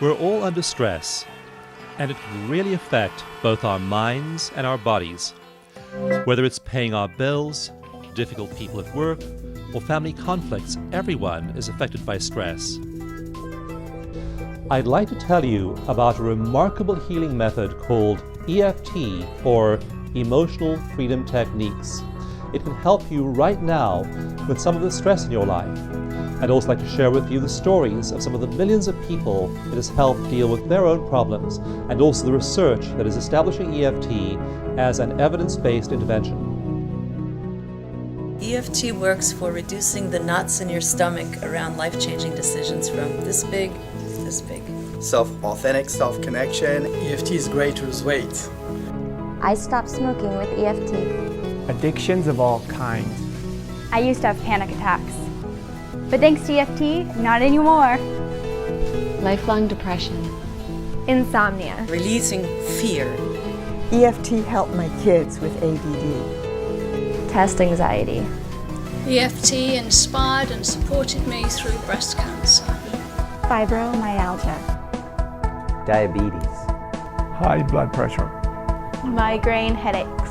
We're all under stress, and it can really affect both our minds and our bodies. Whether it's paying our bills, difficult people at work, or family conflicts, everyone is affected by stress. I'd like to tell you about a remarkable healing method called EFT, or Emotional Freedom Techniques. It can help you right now with some of the stress in your life. I'd also like to share with you the stories of some of the millions of people it has helped deal with their own problems, and also the research that is establishing EFT as an evidence-based intervention. EFT works for reducing the knots in your stomach around life-changing decisions from this big to this big. Authentic self-connection. EFT is great to lose weight. I stopped smoking with EFT. Addictions of all kinds. I used to have panic attacks, but thanks to EFT, not anymore. Lifelong depression. Insomnia. Releasing fear. EFT helped my kids with ADD. Test anxiety. EFT inspired and supported me through breast cancer. Fibromyalgia. Diabetes. High blood pressure. Migraine headaches.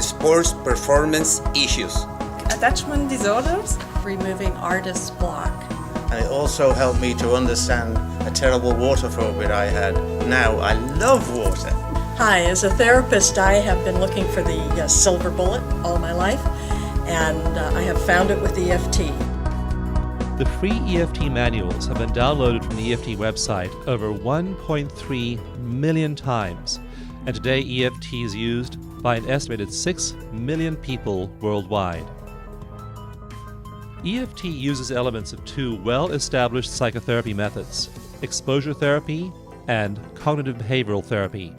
Sports performance issues. Attachment disorders. Removing artist block. And it also helped me to understand a terrible water phobia I had. Now I love water. Hi, as a therapist, I have been looking for the silver bullet all my life, and I have found it with EFT. The free EFT manuals have been downloaded from the EFT website over 1.3 million times, and today EFT is used by an estimated 6 million people worldwide. EFT uses elements of two well-established psychotherapy methods, exposure therapy and cognitive behavioral therapy.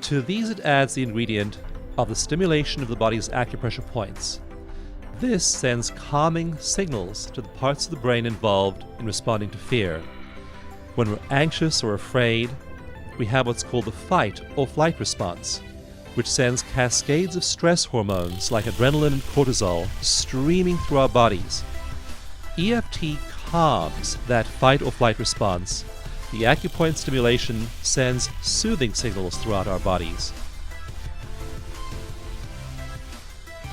To these it adds the ingredient of the stimulation of the body's acupressure points. This sends calming signals to the parts of the brain involved in responding to fear. When we're anxious or afraid, we have what's called the fight or flight response, which sends cascades of stress hormones like adrenaline and cortisol streaming through our bodies. EFT calms that fight or flight response. The acupoint stimulation sends soothing signals throughout our bodies.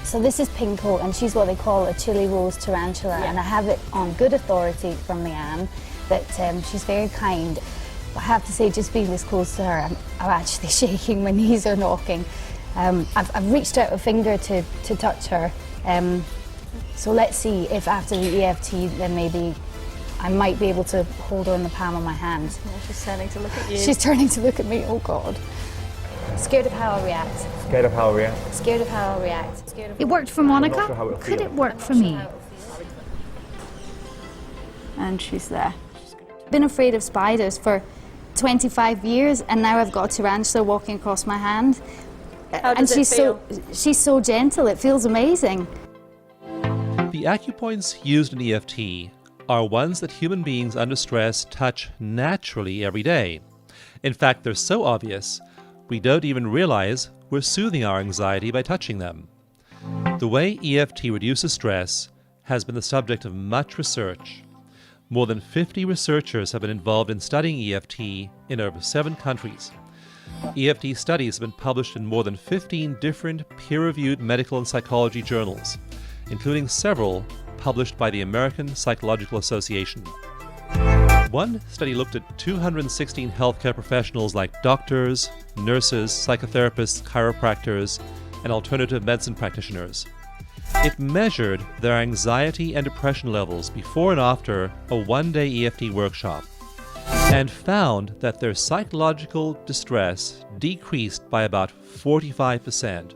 So this is Pinko, and she's what they call a chili rose tarantula, and I have it on good authority from Leanne that she's very kind. I have to say, just being this close to her, I'm actually shaking, my knees are knocking. I've reached out a finger to touch her, so let's see if after the EFT then maybe I might be able to hold her in the palm of my hand. Yeah, she's turning to look at you. She's turning to look at me, oh God. Scared of how I'll react. Scared of how I react. Scared of how I'll react. Scared of It worked for Monica. Sure Could it work for me? And she's there. Been afraid of spiders for 25 years, and now I've got a tarantula walking across my hand. How does it feel? She's so gentle, it feels amazing. The acupoints used in EFT are ones that human beings under stress touch naturally every day. In fact, they're so obvious, we don't even realize we're soothing our anxiety by touching them. The way EFT reduces stress has been the subject of much research. More than 50 researchers have been involved in studying EFT in over 7 countries. EFT studies have been published in more than 15 different peer-reviewed medical and psychology journals, including several published by the American Psychological Association. One study looked at 216 healthcare professionals like doctors, nurses, psychotherapists, chiropractors, and alternative medicine practitioners. It measured their anxiety and depression levels before and after a one-day EFT workshop, and found that their psychological distress decreased by about 45%.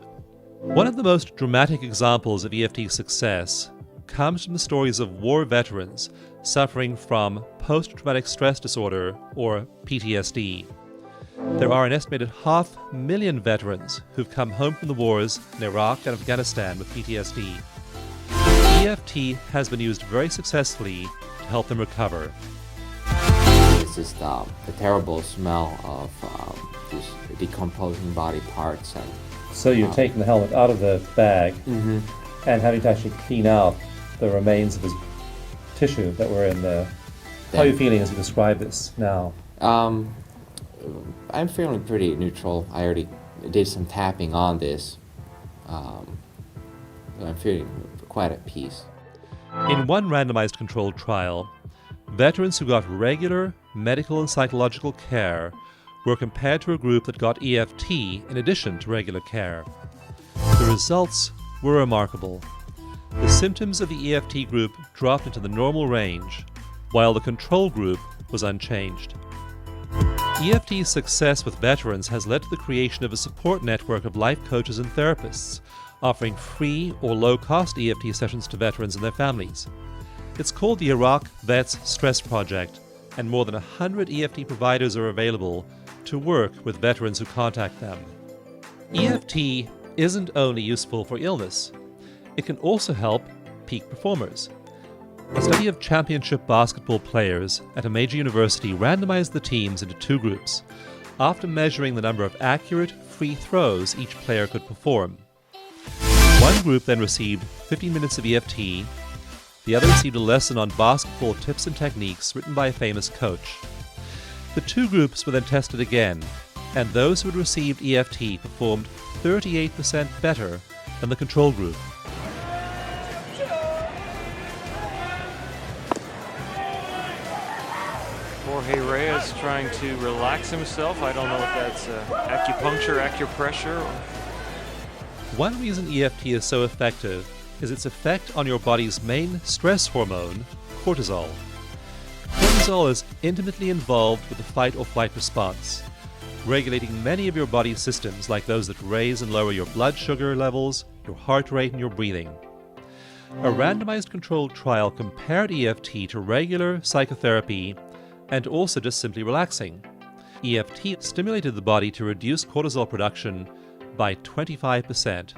One of the most dramatic examples of EFT success comes from the stories of war veterans suffering from post-traumatic stress disorder, or PTSD. There are an estimated 500,000 veterans who've come home from the wars in Iraq and Afghanistan with PTSD. EFT has been used very successfully to help them recover. It's just the terrible smell of these decomposing body parts. And So you're taking the helmet out of the bag and having to actually clean out the remains of his tissue that were in the How are you feeling as you describe this now? I'm feeling pretty neutral. I already did some tapping on this. I'm feeling quite at peace. In one randomized controlled trial, veterans who got regular medical and psychological care were compared to a group that got EFT in addition to regular care. The results were remarkable. The symptoms of the EFT group dropped into the normal range, while the control group was unchanged. EFT's success with veterans has led to the creation of a support network of life coaches and therapists, offering free or low-cost EFT sessions to veterans and their families. It's called the Iraq Vets Stress Project, and more than 100 EFT providers are available to work with veterans who contact them. EFT isn't only useful for illness, it can also help peak performers. A study of championship basketball players at a major university randomized the teams into two groups, after measuring the number of accurate free throws each player could perform. One group then received 15 minutes of EFT, the other received a lesson on basketball tips and techniques written by a famous coach. The two groups were then tested again, and those who had received EFT performed 38% better than the control group. Jorge Reyes trying to relax himself. I don't know if that's acupuncture, acupressure. One reason EFT is so effective is its effect on your body's main stress hormone, cortisol. Cortisol is intimately involved with the fight or flight response, regulating many of your body's systems like those that raise and lower your blood sugar levels, your heart rate, and your breathing. A randomized controlled trial compared EFT to regular psychotherapy and also just simply relaxing. EFT stimulated the body to reduce cortisol production by 25%.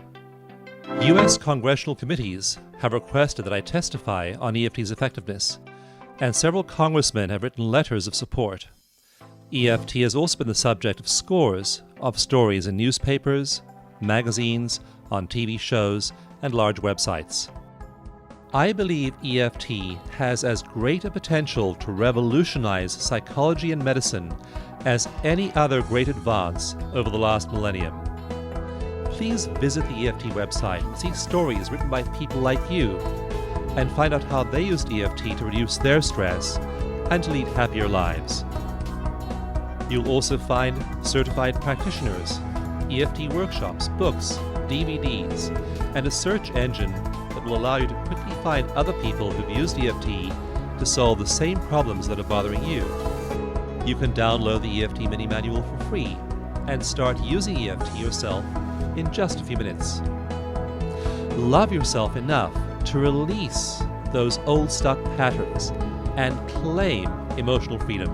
U.S. congressional committees have requested that I testify on EFT's effectiveness, and several congressmen have written letters of support. EFT has also been the subject of scores of stories in newspapers, magazines, on TV shows, and large websites. I believe EFT has as great a potential to revolutionize psychology and medicine as any other great advance over the last millennium. Please visit the EFT website and see stories written by people like you, and find out how they used EFT to reduce their stress and to lead happier lives. You'll also find certified practitioners, EFT workshops, books, DVDs, and a search engine that will allow you to quickly find other people who've used EFT to solve the same problems that are bothering you. You can download the EFT mini manual for free and start using EFT yourself in just a few minutes. Love yourself enough to release those old stuck patterns and claim emotional freedom.